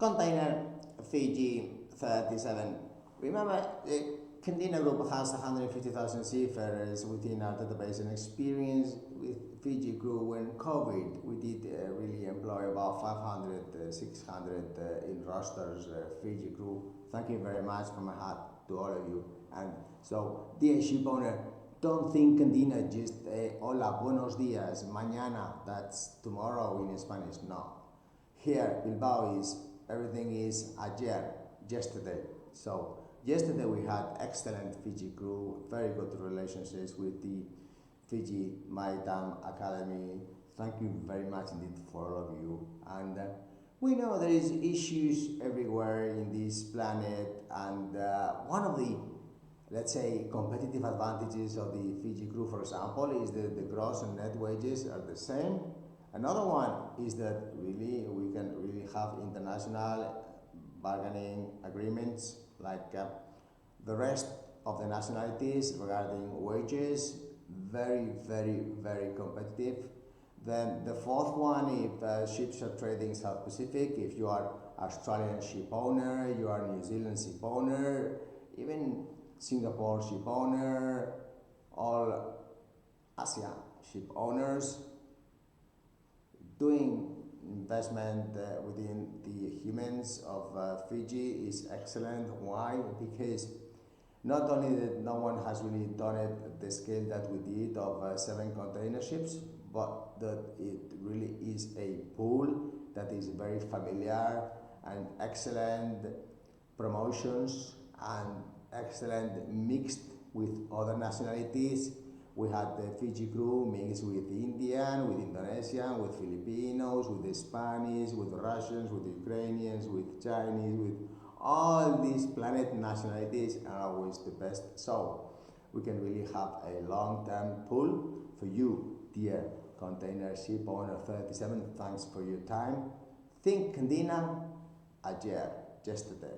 Container Fiji 37. Remember, the Candina group has 150,000 seafarers within our database and experience with Fiji crew when COVID. We did really employ about 500, 600 in rosters Fiji crew. Thank you very much from my heart to all of you. And so, dear ship owner, don't think Candina just hola, buenos dias, mañana, that's tomorrow in Spanish. No. Here, Bilbao is, everything is ayer, yesterday. So, yesterday we had excellent Fiji crew, very good relationships with the Fiji Maritime Academy. Thank you very much indeed for all of you. And we know there is issues everywhere in this planet, and one of the, let's say, competitive advantages of the Fiji crew, for example, is that the gross and net wages are the same. Another one is that really we can really have international bargaining agreements like the rest of the nationalities regarding wages, very, very, very competitive. Then the fourth one, if ships are trading South Pacific, if you are Australian ship owner, you are New Zealand ship owner, even Singapore ship owner, all ASEAN ship owners, doing investment within the humans of Fiji is excellent. Why? Because not only that no one has really done it at the scale that we did of 7 container ships, but that it really is a pool that is very familiar and excellent promotions and excellent mixed with other nationalities. We had the Fiji crew mixed with Indian, with Indonesian, with Filipinos, with the Spanish, with the Russians, with the Ukrainians, with Chinese, with all these planet nationalities are always the best. So we can really have a long-term pool for you, dear container ship owner 37. Thanks for your time. Think Candina, ayer, yesterday.